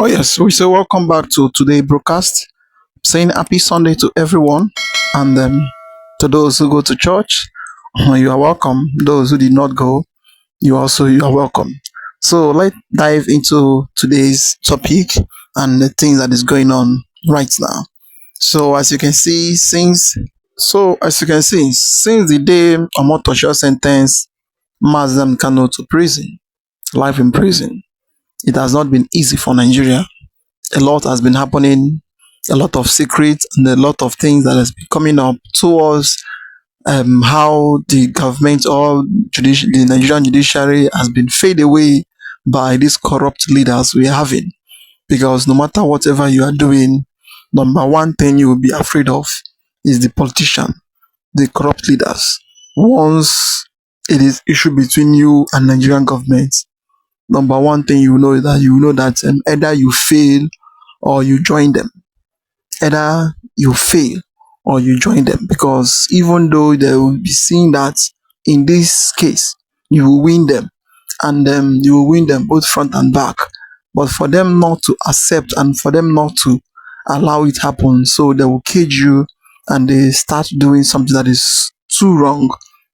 Oh yes, we say welcome back to today's broadcast. Saying happy Sunday to everyone, and to those who go to church, you are welcome. Those who did not go, you are welcome. So let's dive into today's topic and the things that is going on right now. So as you can see, since the day Omotosho sentenced Mazam Kano to prison, life in prison, it has not been easy for Nigeria. A lot has been happening, a lot of secrets and a lot of things that has been coming up towards how the government or the Nigerian judiciary has been fade away by these corrupt leaders we are having. Because no matter whatever you are doing, number one thing you will be afraid of is the politician, the corrupt leaders. Once it is issue between you and Nigerian government, number one thing you know that either you fail or you join them. Either you fail or you join them, because even though they will be seeing that in this case you will win them, and you will win them both front and back, but for them not to accept and for them not to allow it happen, so they will cage you and they start doing something that is too wrong.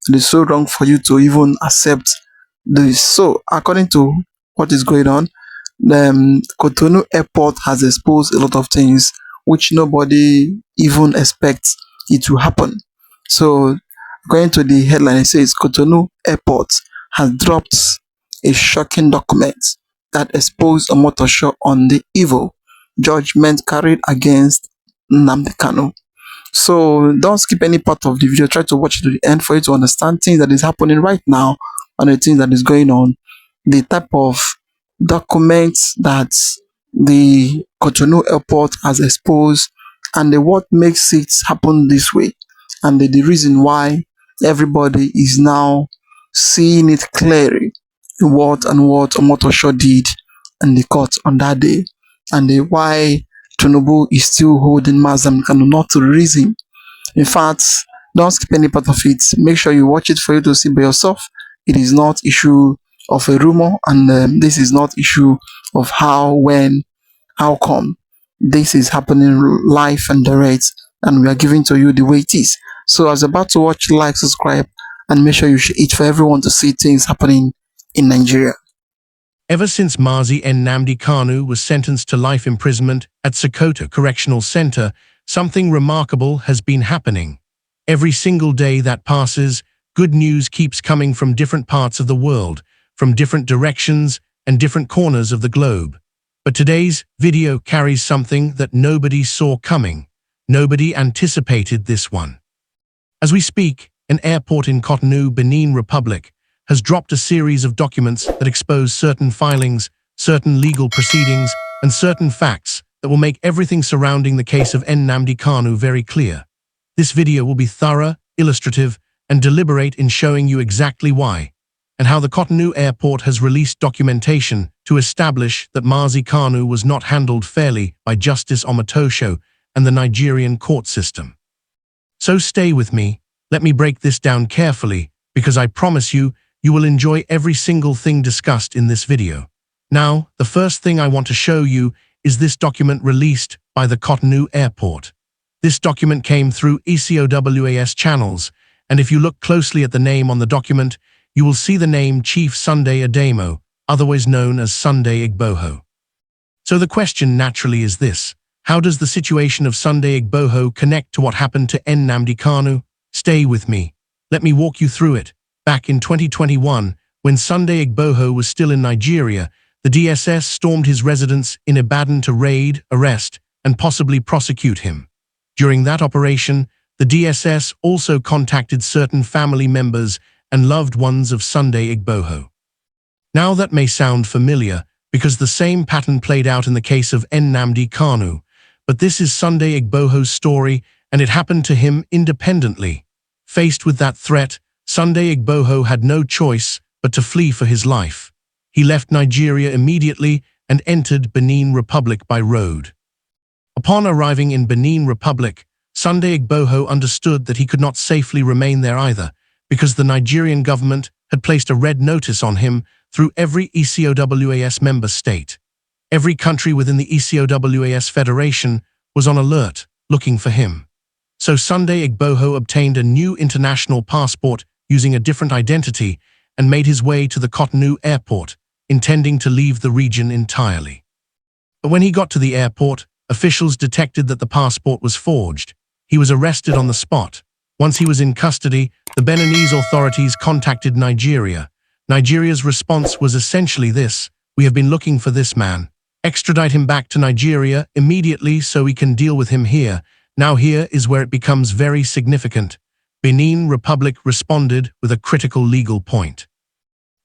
It is so wrong for you to even accept this. So according to what is going on, Cotonou Airport has exposed a lot of things which nobody even expects it to happen. So, according to the headline, it says Cotonou Airport has dropped a shocking document that exposed a motor show on the evil judgment carried against Nnamdi Kanu. So don't skip any part of the video. Try to watch it to the end for you to understand things that is happening right now and the things that is going on. The type of documents that the Cotonou Airport has exposed, and what makes it happen this way, and the reason why everybody is now seeing it clearly what Omotosho did in the court on that day, and why Tinubu is still holding Mazam Kanu not to reason. In fact, don't skip any part of it. Make sure you watch it for you to see by yourself. It is not issue of a rumor, and this is not issue of how, when, how come. This is happening live and direct, and we are giving to you the way it is. So as about to watch, like, subscribe, and make sure you share it for everyone to see things happening in Nigeria. Ever since Mazi Nnamdi Kanu was sentenced to life imprisonment at Sokoto Correctional Center, something remarkable has been happening. Every single day that passes, good news keeps coming from different parts of the world, from different directions and different corners of the globe. But today's video carries something that nobody saw coming. Nobody anticipated this one. As we speak, an airport in Cotonou, Benin Republic, has dropped a series of documents that expose certain filings, certain legal proceedings, and certain facts that will make everything surrounding the case of Nnamdi Kanu very clear. This video will be thorough, illustrative, and deliberate in showing you exactly why, and how the Cotonou Airport has released documentation to establish that Mazi Kanu was not handled fairly by Justice Omotosho and the Nigerian court system. So stay with me, let me break this down carefully, because I promise you, you will enjoy every single thing discussed in this video. Now, the first thing I want to show you is this document released by the Cotonou Airport. This document came through ECOWAS channels, and if you look closely at the name on the document, you will see the name Chief Sunday Ademo, otherwise known as Sunday Igboho. So the question naturally is this: how does the situation of Sunday Igboho connect to what happened to Nnamdi Kanu? Stay with me. Let me walk you through it. Back in 2021, when Sunday Igboho was still in Nigeria, the DSS stormed his residence in Ibadan to raid, arrest, and possibly prosecute him. During that operation, the DSS also contacted certain family members and loved ones of Sunday Igboho. Now that may sound familiar, because the same pattern played out in the case of Nnamdi Kanu, but this is Sunday Igboho's story, and it happened to him independently. Faced with that threat, Sunday Igboho had no choice but to flee for his life. He left Nigeria immediately and entered Benin Republic by road. Upon arriving in Benin Republic, Sunday Igboho understood that he could not safely remain there either, because the Nigerian government had placed a red notice on him through every ECOWAS member state. Every country within the ECOWAS Federation was on alert, looking for him. So Sunday Igboho obtained a new international passport using a different identity and made his way to the Cotonou Airport, intending to leave the region entirely. But when he got to the airport, officials detected that the passport was forged. He was arrested on the spot. Once he was in custody, the Beninese authorities contacted Nigeria. Nigeria's response was essentially this: "We have been looking for this man. Extradite him back to Nigeria immediately so we can deal with him here." Now here is where it becomes very significant. Benin Republic responded with a critical legal point.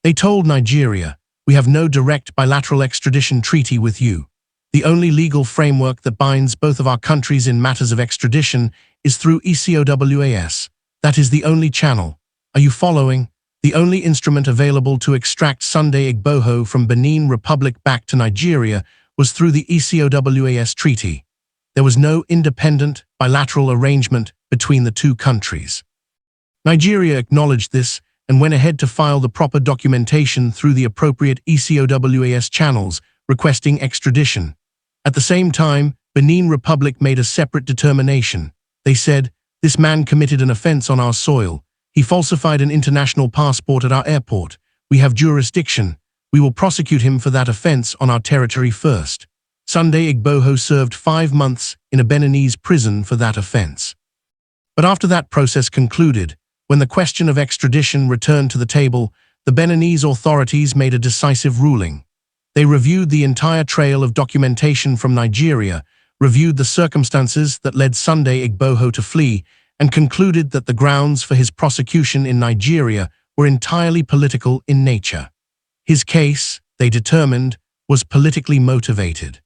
They told Nigeria, "We have no direct bilateral extradition treaty with you. The only legal framework that binds both of our countries in matters of extradition is through ECOWAS. That is the only channel. Are you following? The only instrument available to extract Sunday Igboho from Benin Republic back to Nigeria was through the ECOWAS treaty. There was no independent, bilateral arrangement between the two countries." Nigeria acknowledged this and went ahead to file the proper documentation through the appropriate ECOWAS channels, requesting extradition. At the same time, Benin Republic made a separate determination. They said, "This man committed an offense on our soil. He falsified an international passport at our airport. We have jurisdiction. We will prosecute him for that offense on our territory first." Sunday Igboho served 5 months in a Beninese prison for that offense. But after that process concluded, when the question of extradition returned to the table, the Beninese authorities made a decisive ruling. They reviewed the entire trail of documentation from Nigeria, reviewed the circumstances that led Sunday Igboho to flee, and concluded that the grounds for his prosecution in Nigeria were entirely political in nature. His case, they determined, was politically motivated.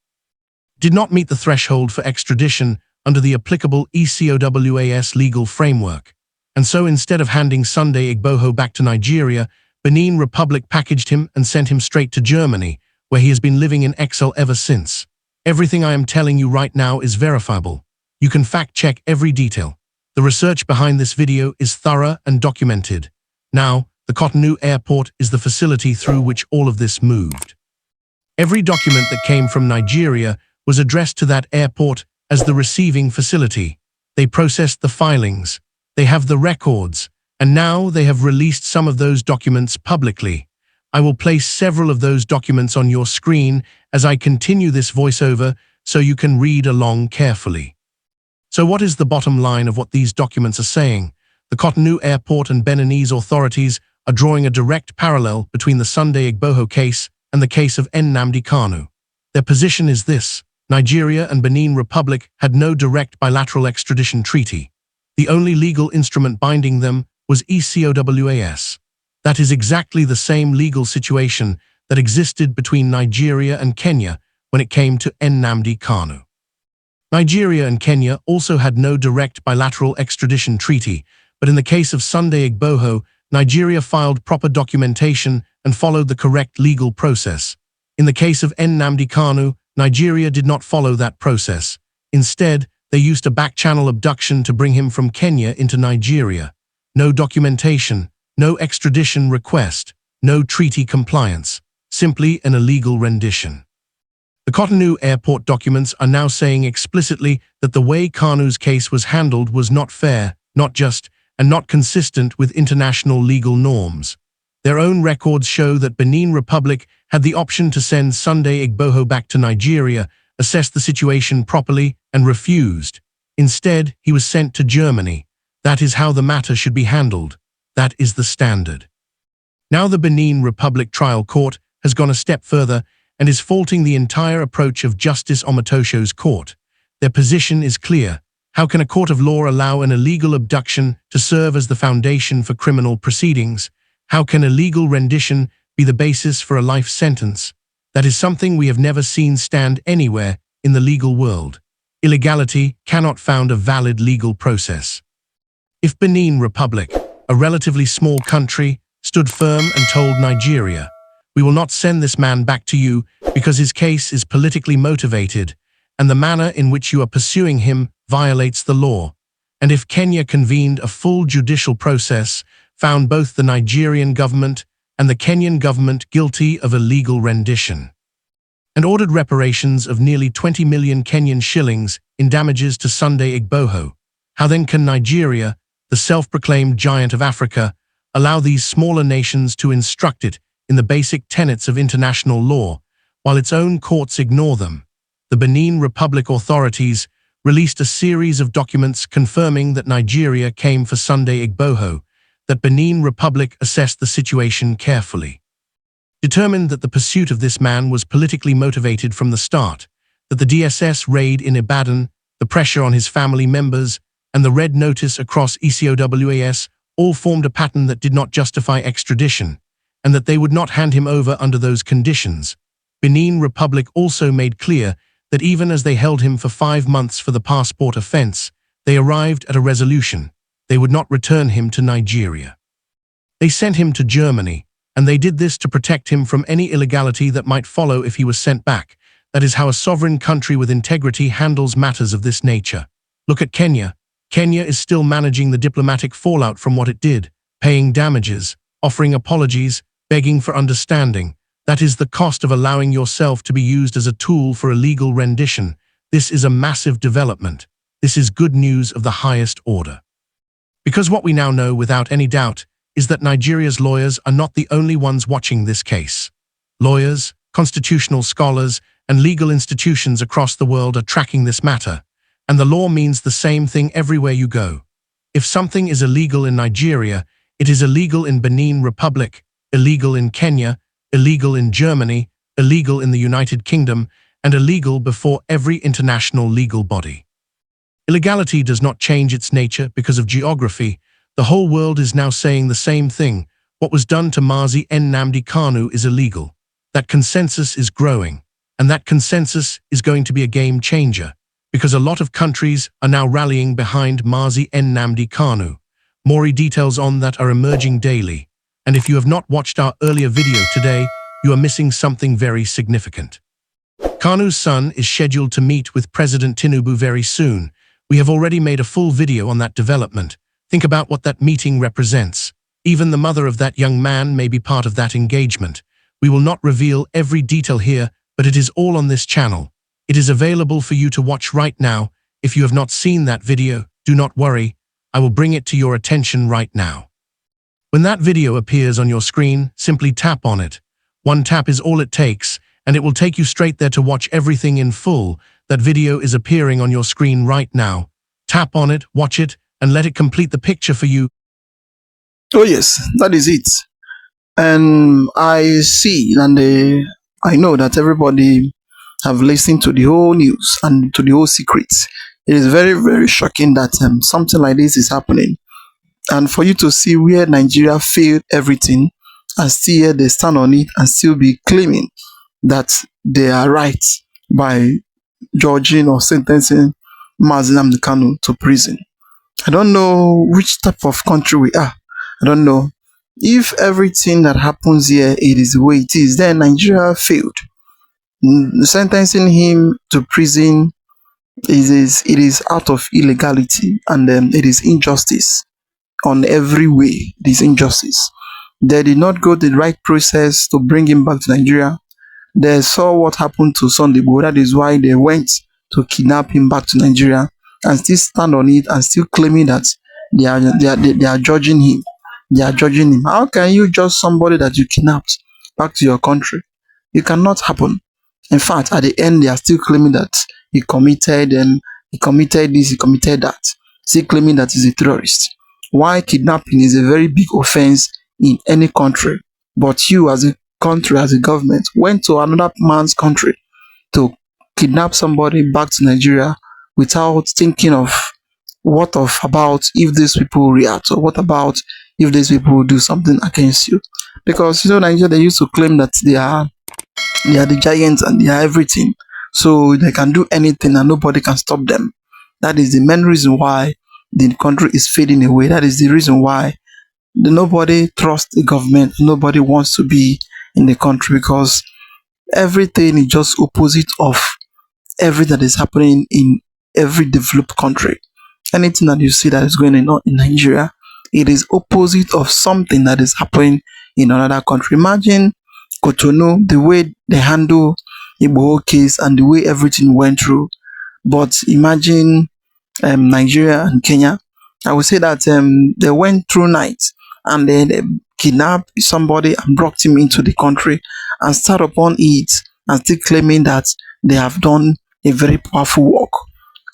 Did not meet the threshold for extradition under the applicable ECOWAS legal framework. And so instead of handing Sunday Igboho back to Nigeria, Benin Republic packaged him and sent him straight to Germany, where he has been living in exile ever since. Everything I am telling you right now is verifiable. You can fact-check every detail. The research behind this video is thorough and documented. Now, the Cotonou Airport is the facility through which all of this moved. Every document that came from Nigeria was addressed to that airport as the receiving facility. They processed the filings. They have the records. And now they have released some of those documents publicly. I will place several of those documents on your screen as I continue this voiceover so you can read along carefully. So what is the bottom line of what these documents are saying? The Cotonou Airport and Beninese authorities are drawing a direct parallel between the Sunday Igboho case and the case of Nnamdi Kanu. Their position is this: Nigeria and Benin Republic had no direct bilateral extradition treaty. The only legal instrument binding them was ECOWAS. That is exactly the same legal situation that existed between Nigeria and Kenya when it came to Nnamdi Kanu. Nigeria and Kenya also had no direct bilateral extradition treaty, but in the case of Sunday Igboho, Nigeria filed proper documentation and followed the correct legal process. In the case of Nnamdi Kanu, Nigeria did not follow that process. Instead, they used a back-channel abduction to bring him from Kenya into Nigeria. No documentation, no extradition request, no treaty compliance, simply an illegal rendition. The Cotonou Airport documents are now saying explicitly that the way Kanu's case was handled was not fair, not just, and not consistent with international legal norms. Their own records show that Benin Republic had the option to send Sunday Igboho back to Nigeria, assess the situation properly, and refused. Instead, he was sent to Germany. That is how the matter should be handled. That is the standard. Now the Benin Republic Trial Court has gone a step further and is faulting the entire approach of Justice Omotosho's court. Their position is clear. How can a court of law allow an illegal abduction to serve as the foundation for criminal proceedings? How can illegal rendition be the basis for a life sentence? That is something we have never seen stand anywhere in the legal world. Illegality cannot found a valid legal process. If Benin Republic, a relatively small country, stood firm and told Nigeria, "We will not send this man back to you because his case is politically motivated, and the manner in which you are pursuing him violates the law," and if Kenya convened a full judicial process, found both the Nigerian government and the Kenyan government guilty of illegal rendition, and ordered reparations of nearly 20 million Kenyan shillings in damages to Sunday Igboho. How then can Nigeria, the self-proclaimed giant of Africa, allow these smaller nations to instruct it in the basic tenets of international law, while its own courts ignore them? The Benin Republic authorities released a series of documents confirming that Nigeria came for Sunday Igboho, that Benin Republic assessed the situation carefully, determined that the pursuit of this man was politically motivated from the start, that the DSS raid in Ibadan, the pressure on his family members, and the red notice across ECOWAS all formed a pattern that did not justify extradition, and that they would not hand him over under those conditions. Benin Republic also made clear that even as they held him for 5 months for the passport offense, they arrived at a resolution. They would not return him to Nigeria. They sent him to Germany, and they did this to protect him from any illegality that might follow if he was sent back. That is how a sovereign country with integrity handles matters of this nature. Look at Kenya. Kenya is still managing the diplomatic fallout from what it did, paying damages, offering apologies, begging for understanding. That is the cost of allowing yourself to be used as a tool for illegal rendition. This is a massive development. This is good news of the highest order. Because what we now know without any doubt is that Nigeria's lawyers are not the only ones watching this case. Lawyers, constitutional scholars, and legal institutions across the world are tracking this matter, and the law means the same thing everywhere you go. If something is illegal in Nigeria, it is illegal in Benin Republic, illegal in Kenya, illegal in Germany, illegal in the United Kingdom, and illegal before every international legal body. Illegality does not change its nature because of geography. The whole world is now saying the same thing. What was done to Mazi Nnamdi Kanu is illegal. That consensus is growing, and that consensus is going to be a game changer, because a lot of countries are now rallying behind Mazi Nnamdi Kanu. More details on that are emerging daily, and if you have not watched our earlier video today, you are missing something very significant. Kanu's son is scheduled to meet with President Tinubu very soon. We have already made a full video on that development. Think about what that meeting represents. Even the mother of that young man may be part of that engagement. We will not reveal every detail here, but it is all on this channel. It is available for you to watch right now. If you have not seen that video, do not worry. I will bring it to your attention right now. When that video appears on your screen, simply tap on it. One tap is all it takes, and it will take you straight there to watch everything in full. That video is appearing on your screen right now. Tap on it, watch it, and let it complete the picture for you. Oh yes, that is it. And I see and I know that everybody have listened to the whole news and to the whole secrets. It is very, very shocking that something like this is happening. And for you to see where Nigeria failed everything and still they stand on it and still be claiming that they are right by judging or sentencing Mazi Nnamdi Kanu to prison. I don't know which type of country we are. I don't know. If everything that happens here it is the way it is, then Nigeria failed. Sentencing him to prison it is out of illegality, and it is injustice on every way. It is injustice. They did not go the right process to bring him back to Nigeria. They saw what happened to Sunday Igboho. That is why they went to kidnap him back to Nigeria and still stand on it and still claiming that they are judging him. They are judging him. How can you judge somebody that you kidnapped back to your country? It cannot happen. In fact, at the end, they are still claiming that he committed this, he committed that. Still claiming that he's a terrorist. Why kidnapping is a very big offense in any country, but you as a country, as a government, went to another man's country to kidnap somebody back to Nigeria without thinking of what of about if these people react, or what about if these people do something against you. Because Nigeria, they used to claim that they are the giants and they are everything, so they can do anything and nobody can stop them. That is the main reason why the country is fading away. That is the reason why nobody trusts the government, nobody wants to be in the country, because everything is just opposite of everything that is happening in every developed country. Anything that you see that is going on in Nigeria, it is opposite of something that is happening in another country. Imagine Cotonou, the way they handle Igbo case and the way everything went through. But imagine Nigeria and Kenya. I would say that they went through night and then they kidnapped somebody and brought him into the country and start upon it and still claiming that they have done a very powerful work,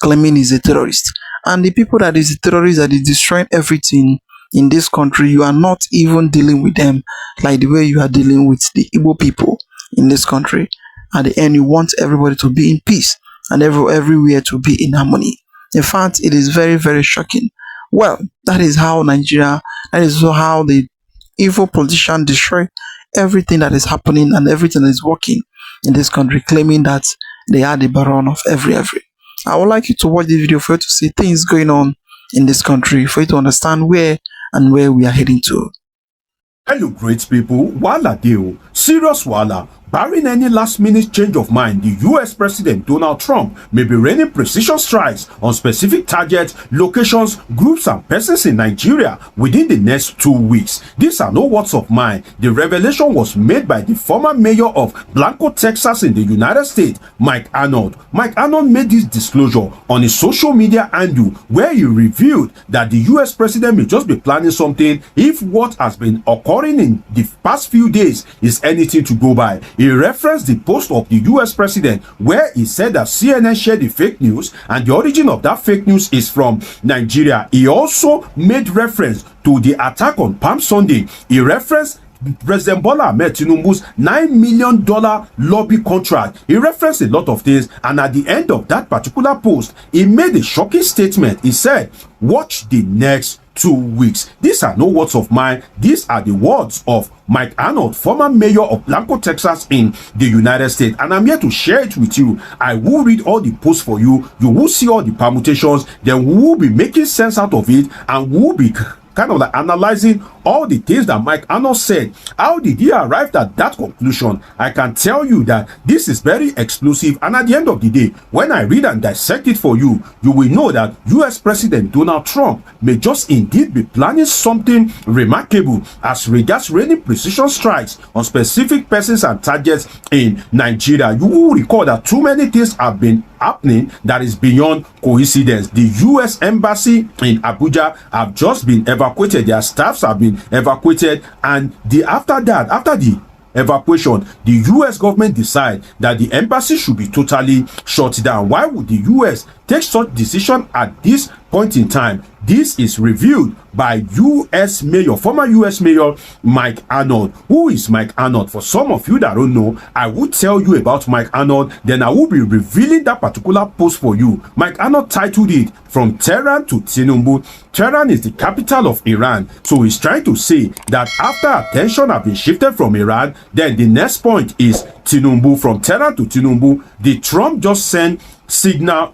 claiming he's a terrorist. And the people that is a terrorist that is destroying everything in this country, you are not even dealing with them like the way you are dealing with the Igbo people in this country. At the end, you want everybody to be in peace and everywhere to be in harmony. In fact, it is very, very shocking. Well, that is how Nigeria, that is how the evil politicians destroy everything that is happening and everything that is working in this country, claiming that they are the baron of every. I would like you to watch this video for you to see things going on in this country, for you to understand where we are heading to. Hello, great people. Wala deal. Serious wala. Barring any last-minute change of mind, the US President Donald Trump may be raining precision strikes on specific targets, locations, groups and persons in Nigeria within the next 2 weeks. These are no words of mine. The revelation was made by the former mayor of Blanco, Texas in the United States, Mike Arnold. Mike Arnold made this disclosure on his social media handle where he revealed that the US President may just be planning something if what has been occurring in the past few days is anything to go by. He referenced the post of the US president where he said that CNN shared the fake news and the origin of that fake news is from Nigeria. He also made reference to the attack on Palm Sunday. He referenced President Bola Ahmed Tinubu's $9 million lobby contract. He referenced a lot of things, and at the end of that particular post, he made a shocking statement. He said, "Watch the next 2 weeks." These are no words of mine. These are the words of Mike Arnold, former mayor of Blanco, Texas in the United States. And I'm here to share it with you. I will read all the posts for you. You will see all the permutations. Then we will be making sense out of it, and we will be kind of like analyzing all the things that Mike Arnold said. How did he arrive at that conclusion? I can tell you that this is very explosive, and at the end of the day, when I read and dissect it for you, you will know that US President Donald Trump may just indeed be planning something remarkable as regards raining precision strikes on specific persons and targets in Nigeria. You will recall that too many things have been happening that is beyond coincidence. The US Embassy in Abuja have just been evacuated. Their staffs have been evacuated, and after the evacuation, the US government decide that the embassy should be totally shut down. Why would the US take such decision at this point in time? This is revealed by US Mayor, former US Mayor Mike Arnold. Who is Mike Arnold? For some of you that don't know, I will tell you about Mike Arnold, then I will be revealing that particular post for you. Mike Arnold titled it "From Tehran to Tinubu." Tehran is the capital of Iran, so he's trying to say that after attention have been shifted from Iran, then the next point is Tinubu. From Tehran to Tinubu, the Trump just signal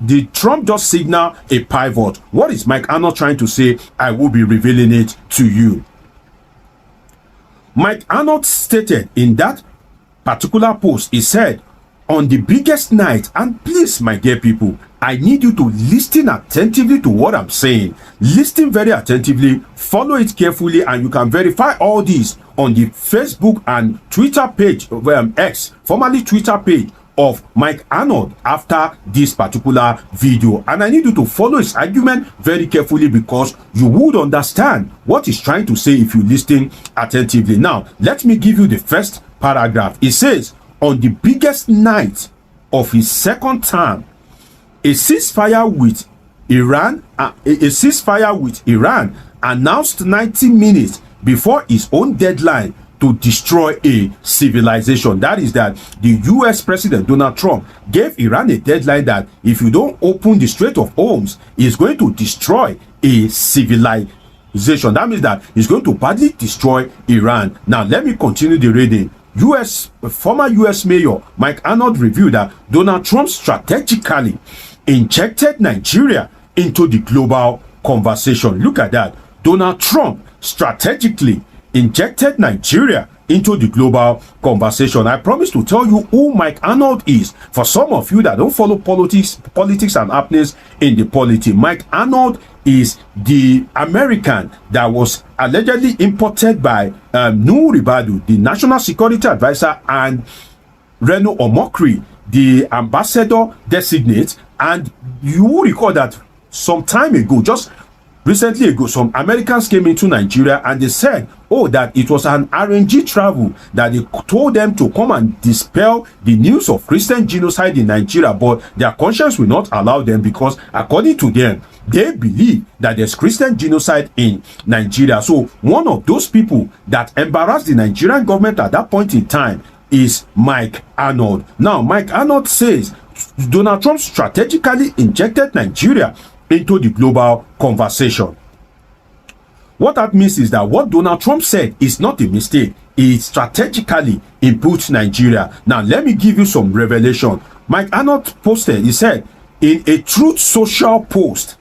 a pivot. What is Mike Arnold trying to say? I will be revealing it to you. Mike Arnold stated in that particular post, he said, "On the biggest night," and please, my dear people, I need you to listen attentively to what I'm saying. Listen very attentively, follow it carefully, and you can verify all this on the Facebook and Twitter page of X, formerly Twitter page of Mike Arnold after this particular video. And I need you to follow his argument very carefully because you would understand what he's trying to say if you listen attentively. Now, let me give you the first paragraph. It says, "On the biggest night of his second term, a ceasefire with Iran announced 90 minutes before his own deadline to destroy a civilization." That is that the US President Donald Trump gave Iran a deadline that if you don't open the Strait of Hormuz, he's going to destroy a civilization. That means that he's going to badly destroy Iran. Now, let me continue the reading. Former US Mayor Mike Arnold revealed that Donald Trump strategically injected Nigeria into the global conversation. Look at that. Donald Trump strategically injected Nigeria into the global conversation. I promise to tell you who Mike Arnold is. For some of you that don't follow politics and happenings in the polity, Mike Arnold is the American that was allegedly imported by Nuhu Ribadu, the National Security Advisor, and Reno Omokri, the ambassador designate. And you will recall that some time ago, just recently ago, some Americans came into Nigeria and they said, oh, that it was an RNG travel, that they told them to come and dispel the news of Christian genocide in Nigeria, but their conscience will not allow them, because according to them, they believe that there's Christian genocide in Nigeria. So one of those people that embarrassed the Nigerian government at that point in time is Mike Arnold. Now, Mike Arnold says Donald Trump strategically injected Nigeria into the global conversation. What that means is that what Donald Trump said is not a mistake. He strategically inputs Nigeria. Now, let me give you some revelation. Mike Arnold posted, he said, in a Truth Social post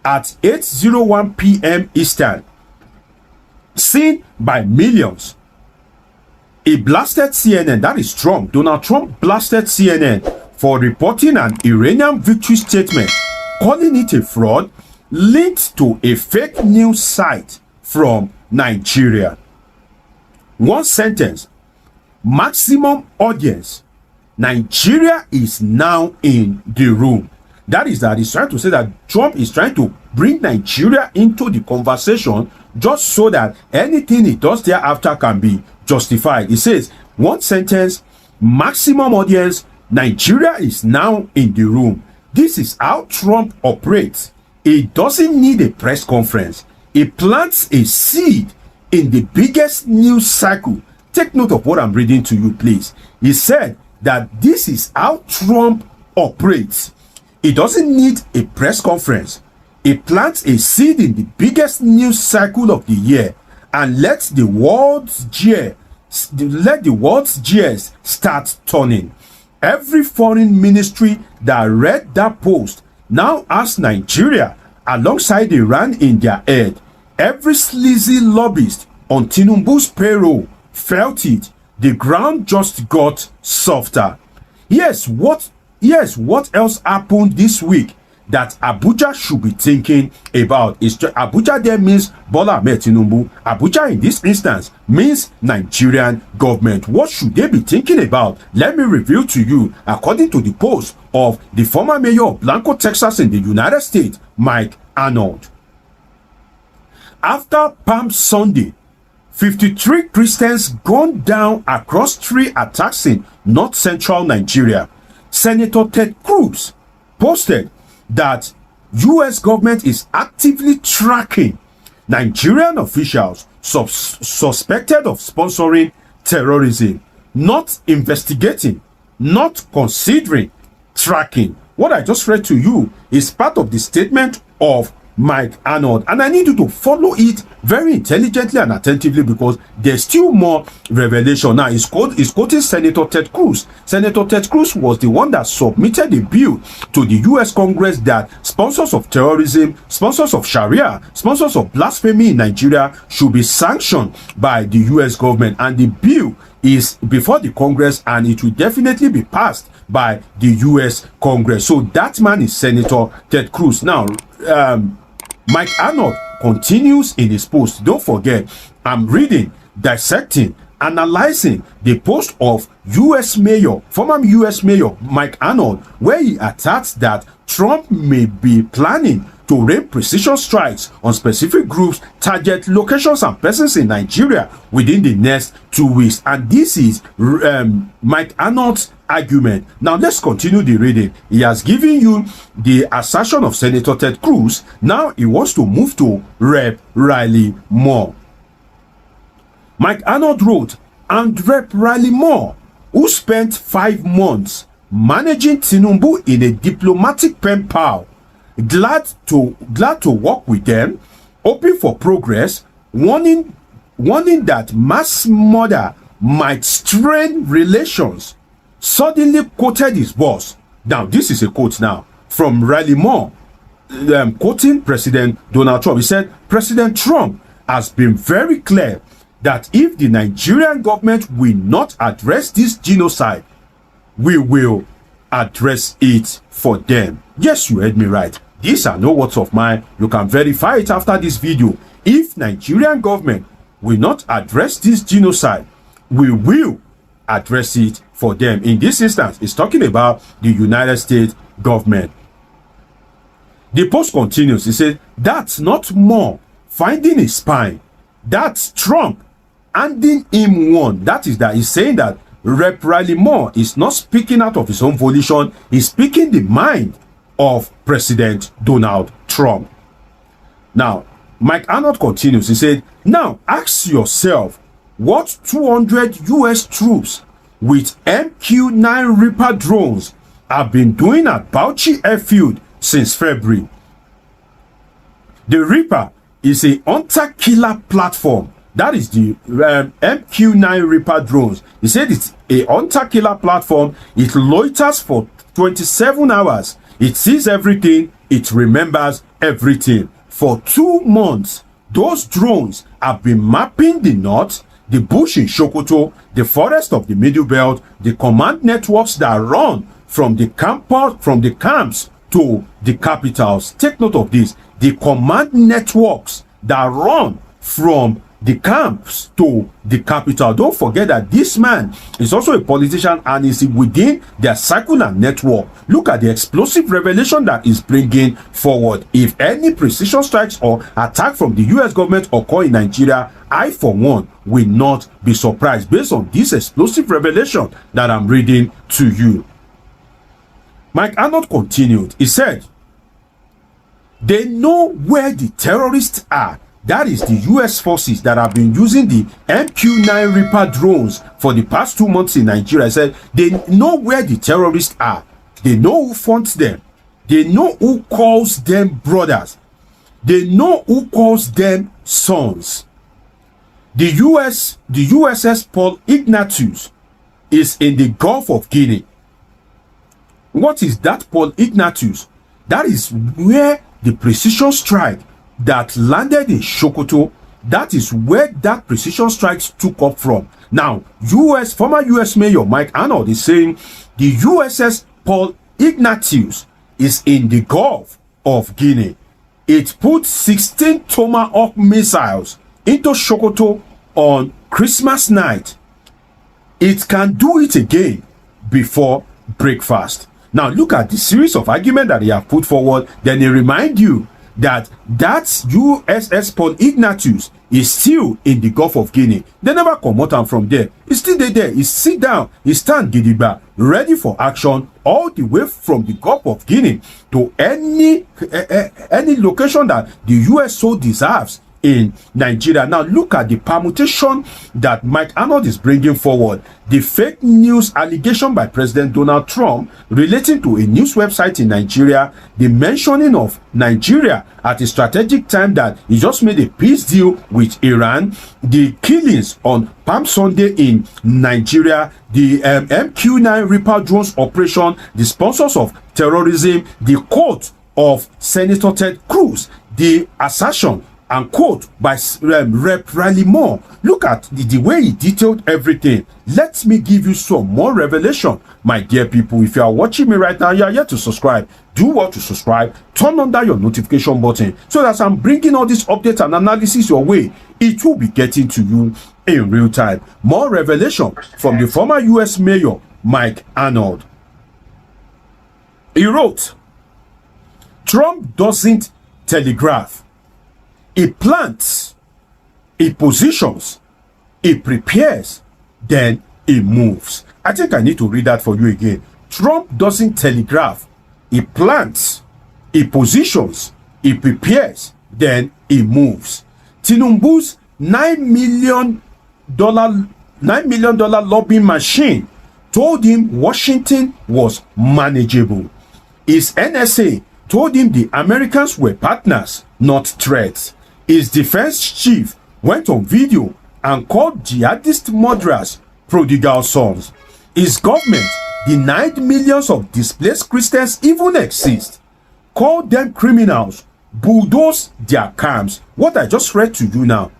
at 8:01 p.m. Eastern, seen by millions, he blasted CNN. That is Trump. Donald Trump blasted CNN for reporting an Iranian victory statement, calling it a fraud linked to a fake news site from Nigeria. One sentence: maximum audience. Nigeria is now in the room. That is that he's trying to say that Trump is trying to bring Nigeria into the conversation just so that anything he does thereafter can be justified. He says, one sentence: maximum audience. Nigeria is now in the room. This is how Trump operates. He doesn't need a press conference. He plants a seed in the biggest news cycle. Take note of what I'm reading to you, please. He said that this is how Trump operates. He doesn't need a press conference. He plants a seed in the biggest news cycle of the year and lets the world's gears start turning. Every foreign ministry that read that post now has Nigeria alongside Iran in their head. Every sleazy lobbyist on Tinubu's payroll felt it. The ground just got softer. Yes, what else happened this week that Abuja should be thinking about? Abuja there means Bola Ahmed Tinubu. Abuja in this instance means Nigerian government. What should they be thinking about? Let me reveal to you, according to the post of the former mayor of Blanco, Texas in the United States, Mike Arnold. After Palm Sunday, 53 Christians gunned down across 3 attacks in north central Nigeria. Senator Ted Cruz posted that US government is actively tracking Nigerian officials suspected of sponsoring terrorism, not investigating, not considering, tracking. What I just read to you is part of the statement of Mike Arnold, and I need you to follow it very intelligently and attentively, because there's still more revelation. Now, he's quoting Senator Ted Cruz. Senator Ted Cruz was the one that submitted a bill to the US Congress that sponsors of terrorism, sponsors of Sharia, sponsors of blasphemy in Nigeria should be sanctioned by the US government, and the bill is before the Congress and it will definitely be passed by the US Congress. So that man is Senator Ted Cruz. Now, Mike Arnold continues in his post. Don't forget, I'm reading, dissecting, analyzing the post of former US Mayor Mike Arnold, where he attacks that Trump may be planning to rain precision strikes on specific groups, target locations and persons in Nigeria within the next 2 weeks. And this is Mike Arnold's argument. Now let's continue the reading. He has given you the assertion of Senator Ted Cruz. Now he wants to move to Rep. Riley Moore. Mike Arnold wrote, and Rep. Riley Moore, who spent 5 months managing Tinubu in a diplomatic pen pal, glad to work with them, hoping for progress, warning that mass murder might strain relations, suddenly quoted his boss. Now, this is a quote now from Riley Moore, quoting President Donald Trump. He said, President Trump has been very clear that if the Nigerian government will not address this genocide, we will address it for them. Yes, you heard me right. These are no words of mine. You can verify it after this video. If Nigerian government will not address this genocide, we will address it for them. In this instance, it's talking about the United States government. The post continues. He said, that's not more finding a spine. That's Trump handing him one. That is that he's saying that Rep. Riley Moore is not speaking out of his own volition. He's speaking the mind of President Donald Trump. Now, Mike Arnold continues. He said, now ask yourself what 200 US troops with MQ-9 Reaper drones have been doing at Bauchi Airfield since February. The Reaper is a hunter-killer platform. That is the MQ-9 Reaper drones. He said it's a hunter-killer platform. It loiters for 27 hours. It sees everything. It remembers everything. For 2 months, those drones have been mapping the north, the bush in Sokoto, the forest of the Middle Belt, the command networks that run from the camps to the capitals. Take note of this. The command networks that run from the camps to the capital. Don't forget that this man is also a politician and is within their circular network. Look at the explosive revelation that is bringing forward. If any precision strikes or attack from the US government occur in Nigeria, I for one will not be surprised based on this explosive revelation that I'm reading to you. Mike Arnold continued. He said, they know where the terrorists are. That is the US forces that have been using the MQ-9 Reaper drones for the past 2 months in Nigeria. I said they know where the terrorists are. They know who funds them. They know who calls them brothers. They know who calls them sons. The USS Paul Ignatius is in the Gulf of Guinea. What is that Paul Ignatius? That is where the precision strike that landed in Sokoto, that is where that precision strikes took up from. Now, former US Mayor Mike Arnold is saying the USS Paul Ignatius is in the Gulf of Guinea. It put 16 Tomahawk missiles into Sokoto on Christmas night. It can do it again before breakfast. Now, look at the series of arguments that they have put forward. Then they remind you that USS Paul Ignatius is still in the Gulf of Guinea. They never come out from there. It's still there. He sit down. He stand gidigba, ready for action all the way from the Gulf of Guinea to any location that the US so deserves in Nigeria. Now look at the permutation that Mike Arnold is bringing forward. The fake news allegation by President Donald Trump relating to a news website in Nigeria, the mentioning of Nigeria at a strategic time that he just made a peace deal with Iran, the killings on Palm Sunday in Nigeria, the MQ-9 Reaper drones operation, the sponsors of terrorism, the quote of Senator Ted Cruz, the assertion and quote by Rep. Riley Moore. Look at the way he detailed everything. Let me give you some more revelation, my dear people. If you are watching me right now, you are yet to subscribe. Do what to subscribe. Turn on that your notification button so that as I'm bringing all these updates and analysis your way, it will be getting to you in real time. More revelation from the former US Mayor Mike Arnold. He wrote, Trump doesn't telegraph. He plants, he positions, he prepares, then he moves. I think I need to read that for you again. Trump doesn't telegraph. He plants, he positions, he prepares, then he moves. Tinubu's $9 million lobbying machine told him Washington was manageable. His NSA told him the Americans were partners, not threats. His defense chief went on video and called jihadist murderers prodigal sons. His government denied millions of displaced Christians even exist, called them criminals, bulldozed their camps. What I just read to you now,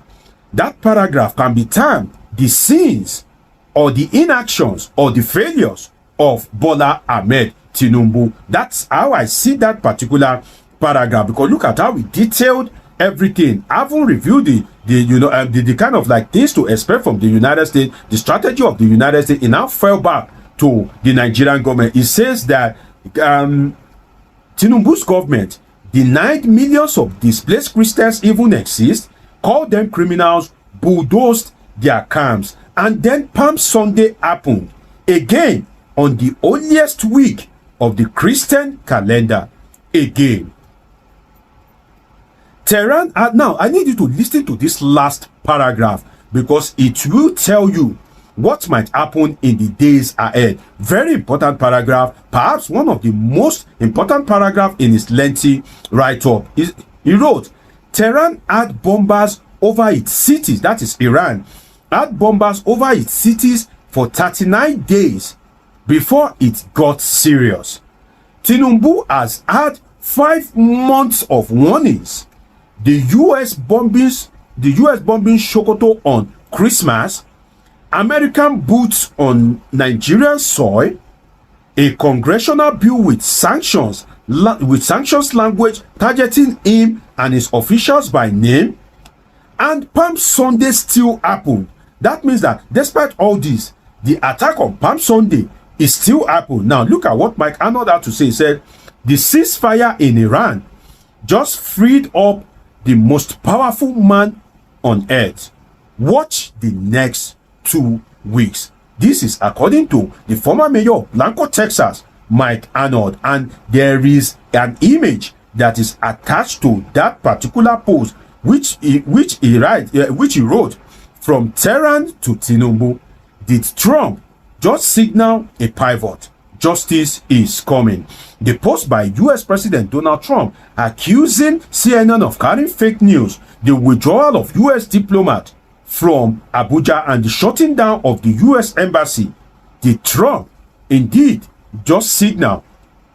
that paragraph can be termed the sins or the inactions or the failures of Bola Ahmed Tinubu. That's how I see that particular paragraph, because look at how we detailed everything. I haven't reviewed the kind of like things to expect from the United States, the strategy of the United States. It now fell back to the Nigerian government. It says that Tinubu's government denied millions of displaced Christians even exist, called them criminals, bulldozed their camps, and then Palm Sunday happened again on the holiest week of the Christian calendar. Again, Tehran, now I need you to listen to this last paragraph because it will tell you what might happen in the days ahead. Very important paragraph, perhaps one of the most important paragraph in his lengthy write-up. He wrote, Tehran had bombers over its cities, that is Iran, had bombers over its cities for 39 days before it got serious. Tinubu has had 5 months of warnings. The US bombing Sokoto on Christmas, American boots on Nigerian soil, a congressional bill with sanctions language targeting him and his officials by name, and Palm Sunday still happened. That means that despite all this, the attack on Palm Sunday is still happening. Now look at what Mike Arnold had to say. He said the ceasefire in Iran just freed up the most powerful man on earth. Watch the next 2 weeks. This is according to the former mayor of Blanco, Texas, Mike Arnold, and there is an image that is attached to that particular post which he wrote from Tehran to Tinubu. Did Trump just signal a pivot? Justice is coming. The post by US President Donald Trump accusing CNN of carrying fake news, the withdrawal of US diplomat from Abuja, and the shutting down of the US embassy. Did Trump indeed just signal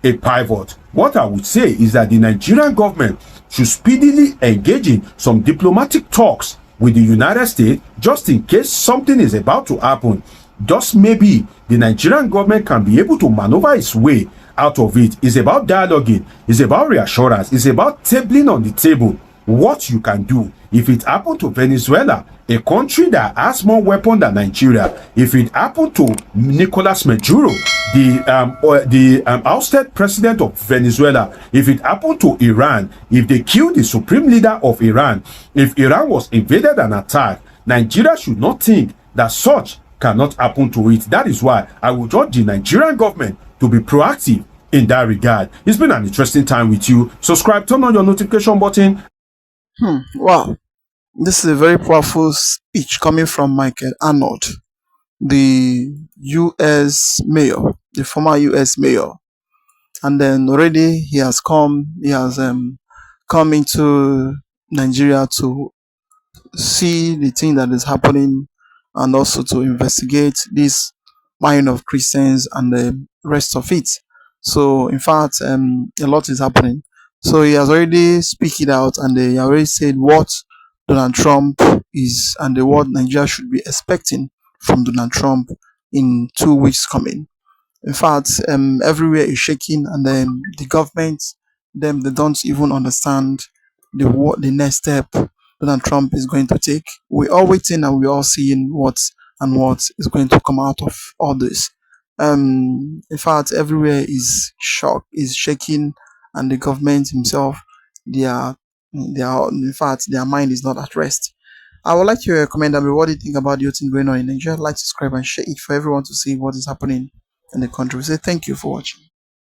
a pivot? What I would say is that the Nigerian government should speedily engage in some diplomatic talks with the United States just in case something is about to happen. Thus maybe the Nigerian government can be able to maneuver its way out of it. It's about dialoguing, it's about reassurance, it's about tabling on the table what you can do. If it happened to Venezuela, a country that has more weapons than Nigeria, if it happened to Nicolas Maduro, the ousted president of Venezuela, if it happened to Iran, if they killed the supreme leader of Iran, if Iran was invaded and attacked, Nigeria should not think that such cannot happen to it. That is why I would urge the Nigerian government to be proactive in that regard. It's been an interesting time with you. Subscribe, turn on your notification button. Wow, this is a very powerful speech coming from Michael Arnold, the US mayor, the former US mayor. And then already he has come into Nigeria to see the thing that is happening and also to investigate this buying of Christians and the rest of it. So, in fact, a lot is happening. So he has already speak it out, and he already said what Donald Trump is and what Nigeria should be expecting from Donald Trump in 2 weeks coming. In fact, everywhere is shaking, and then the government, they don't even understand the next step Donald Trump is going to take. We're all waiting and we're all seeing what is going to come out of all this. In fact, everywhere is shaking, and the government himself, in fact, their mind is not at rest. I would like to comment down below what do you think about the thing going on in Nigeria. Like, subscribe, and share it for everyone to see what is happening in the country. We say thank you for watching.